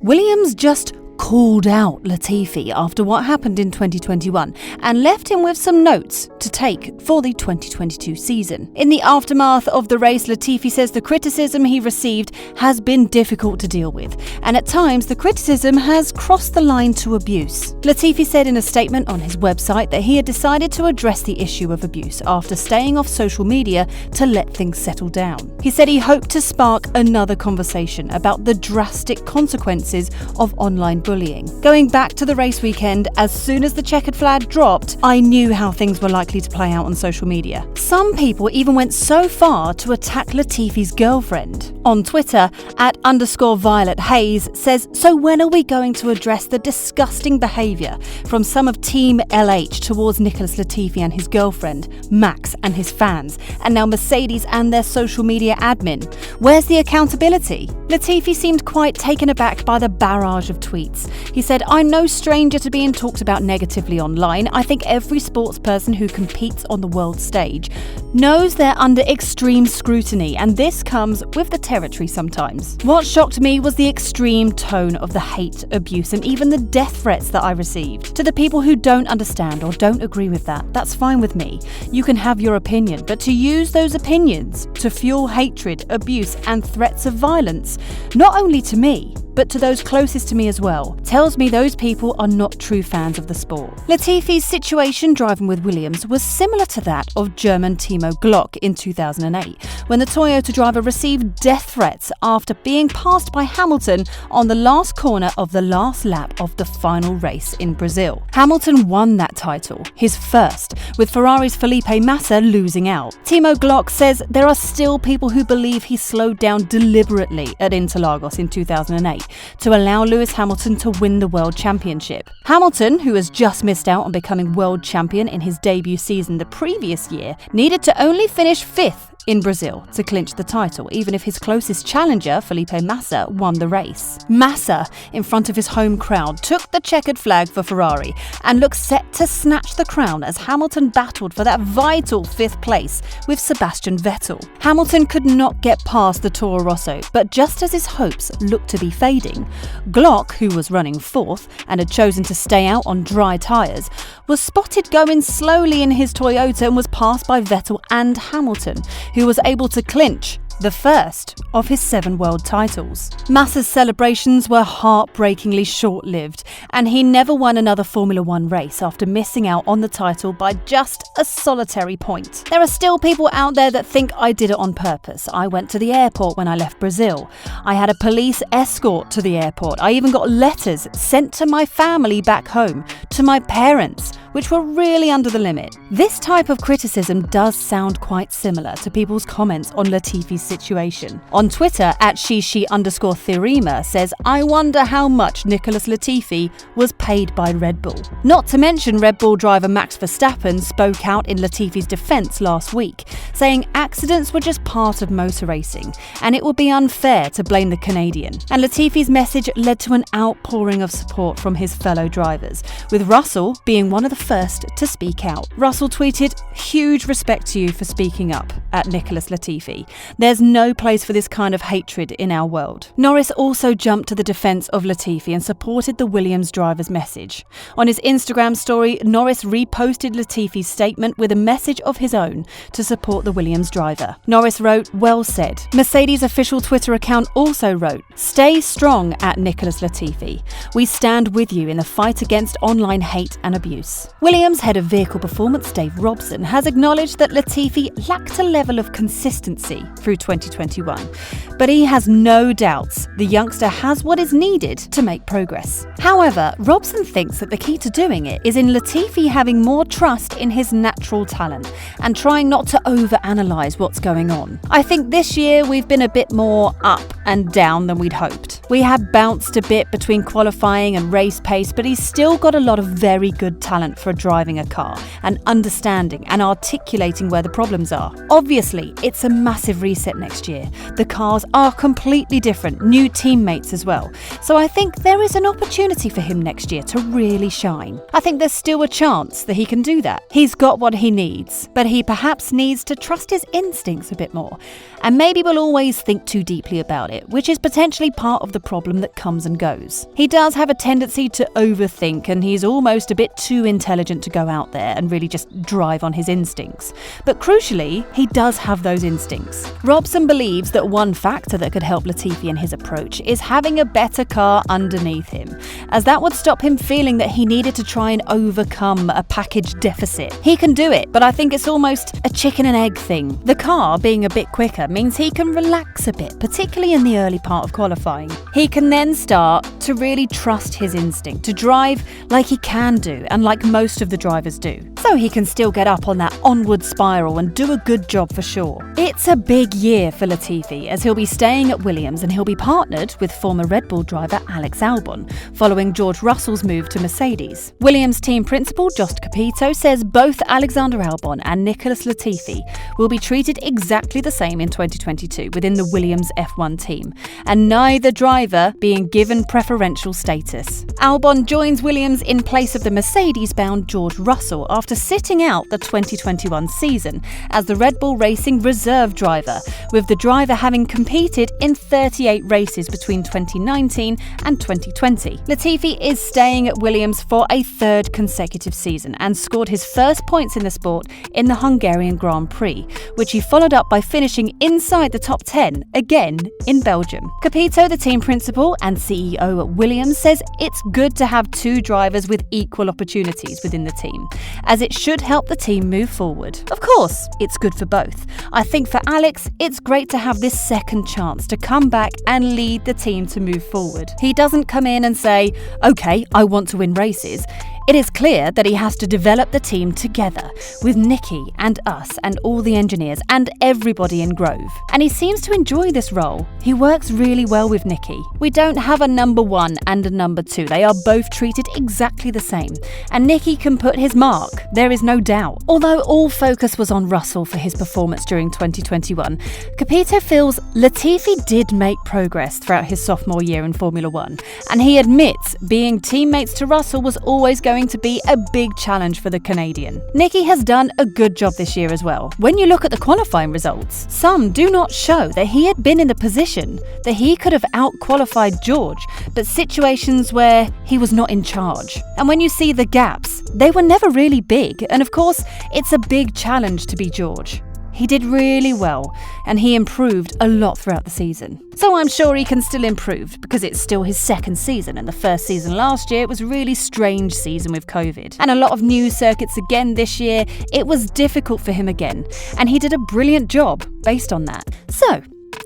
Williams just called out Latifi after what happened in 2021 and left him with some notes to take for the 2022 season. In the aftermath of the race, Latifi says the criticism he received has been difficult to deal with, and at times the criticism has crossed the line to abuse. Latifi said in a statement on his website that he had decided to address the issue of abuse after staying off social media to let things settle down. He said he hoped to spark another conversation about the drastic consequences of online bullying. Going back to the race weekend, as soon as the checkered flag dropped, I knew how things were likely to play out on social media. Some people even went so far to attack Latifi's girlfriend. On Twitter, @_Violet Hayes says, "So when are we going to address the disgusting behaviour from some of Team LH towards Nicholas Latifi and his girlfriend, Max and his fans, and now Mercedes and their social media admin? Where's the accountability?" Latifi seemed quite taken aback by the barrage of tweets. He said, "I'm no stranger to being talked about negatively online. I think every sports person who competes on the world stage knows they're under extreme scrutiny, and this comes with the territory sometimes. What shocked me was the extreme tone of the hate, abuse, and even the death threats that I received. To the people who don't understand or don't agree with that, that's fine with me. You can have your opinion, but to use those opinions to fuel hatred, abuse, and threats of violence, not only to me, but to those closest to me as well, tells me those people are not true fans of the sport." Latifi's situation driving with Williams was similar to that of German Timo Glock in 2008, when the Toyota driver received death threats after being passed by Hamilton on the last corner of the last lap of the final race in Brazil. Hamilton won that title, his first, with Ferrari's Felipe Massa losing out. Timo Glock says there are still people who believe he slowed down deliberately at Interlagos in 2008 to allow Lewis Hamilton to win the World Championship. Hamilton, who has just missed out on becoming world champion in his debut season the previous year, needed to only finish 5th in Brazil to clinch the title, even if his closest challenger, Felipe Massa, won the race. Massa, in front of his home crowd, took the checkered flag for Ferrari and looked set to snatch the crown as Hamilton battled for that vital 5th place with Sebastian Vettel. Hamilton could not get past the Toro Rosso, but just as his hopes looked to be fading, Glock, who was running 4th and had chosen to stay out on dry tyres, was spotted going slowly in his Toyota and was passed by Vettel and Hamilton, who was able to clinch the first of his 7 world titles. Massa's celebrations were heartbreakingly short-lived, and he never won another Formula One race after missing out on the title by just a solitary point. There are still people out there that think I did it on purpose. I went to the airport when I left Brazil. I had a police escort to the airport. I even got letters sent to my family back home, to my parents, which were really under the limit. This type of criticism does sound quite similar to people's comments on Latifi's situation. On Twitter, @Shishi_Theorema says, "I wonder how much Nicholas Latifi was paid by Red Bull." Not to mention Red Bull driver Max Verstappen spoke out in Latifi's defence last week, saying accidents were just part of motor racing, and it would be unfair to blame the Canadian. And Latifi's message led to an outpouring of support from his fellow drivers, with Russell being one of the first to speak out. Russell tweeted, "Huge respect to you for speaking up," at Nicholas Latifi. "There's no place for this kind of hatred in our world." Norris also jumped to the defence of Latifi and supported the Williams driver's message. On his Instagram story, Norris reposted Latifi's statement with a message of his own to support the Williams driver. Norris wrote, "Well said." Mercedes' official Twitter account also wrote, "Stay strong at Nicholas Latifi. We stand with you in the fight against online hate and abuse." Williams head of vehicle performance Dave Robson has acknowledged that Latifi lacked a level of consistency through 2021, but he has no doubts the youngster has what is needed to make progress. However, Robson thinks that the key to doing it is in Latifi having more trust in his natural talent and trying not to overanalyze what's going on. "I think this year we've been a bit more up and down than we'd hoped. We have bounced a bit between qualifying and race pace, but he's still got a lot of very good talent for driving a car and understanding and articulating where the problems are. Obviously, it's a massive reset next year. The cars are completely different, new teammates as well. So I think there is an opportunity for him next year to really shine. I think there's still a chance that he can do that. He's got what he needs, but he perhaps needs to trust his instincts a bit more. And maybe we'll always think too deeply about it, which is potentially part of the problem that comes and goes. He does have a tendency to overthink, and he's almost a bit too intelligent to go out there and really just drive on his instincts. But crucially, he does have those instincts. Robson believes that one factor that could help Latifi in his approach is having a better car underneath him, as that would stop him feeling that he needed to try and overcome a package deficit. He can do it, but I think it's almost a chicken and egg thing. The car being a bit quicker means he can relax a bit, particularly in the early part of qualifying. He can then start to really trust his instinct, to drive like he can do and like most of the drivers do. So he can still get up on that onward spiral and do a good job for sure. It's a big year for Latifi, as he'll be staying at Williams and he'll be partnered with former Red Bull driver Alex Albon, following George Russell's move to Mercedes. Williams team principal Jost Capito says both Alexander Albon and Nicholas Latifi will be treated exactly the same in 2022 within the Williams F1 team, and neither driver being given preferential status. Albon joins Williams in place of the Mercedes-bound George Russell after sitting out the 2021 season as the Red Bull Racing reserve driver, with the driver having competed in 38 races between 2019 and 2020. Latifi is staying at Williams for a third consecutive season and scored his first points in the sport in the Hungarian Grand Prix, which he followed up by finishing inside the top 10 again in Belgium. Capito, the team principal and CEO at Williams, says it's good to have two drivers with equal opportunities within the team, as it should help the team move forward. Of course, it's good for both. I think for Alex, it's great to have this second chance to come back and lead the team to move forward. He doesn't come in and say, okay, I want to win races. It is clear that he has to develop the team together with Nicky and us and all the engineers and everybody in Grove. And he seems to enjoy this role. He works really well with Nicky. We don't have a number one and a number two. They are both treated exactly the same. And Nicky can put his mark, there is no doubt. Although all focus was on Russell for his performance during 2021, Capito feels Latifi did make progress throughout his sophomore year in Formula One. And he admits being teammates to Russell was always going to be a big challenge for the Canadian. Nicky has done a good job this year as well. When you look at the qualifying results, some do not show that he had been in the position that he could have out-qualified George, but situations where he was not in charge. And when you see the gaps, they were never really big, and of course, it's a big challenge to be George. He did really well, and he improved a lot throughout the season. So I'm sure he can still improve, because it's still his second season, and the first season last year was a really strange season with COVID. And a lot of new circuits again this year. It was difficult for him again, and he did a brilliant job based on that. So,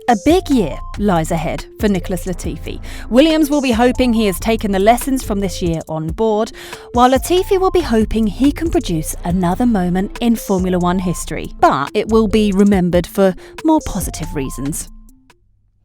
a big year lies ahead for Nicholas Latifi. Williams will be hoping he has taken the lessons from this year on board, while Latifi will be hoping he can produce another moment in Formula One history. But it will be remembered for more positive reasons.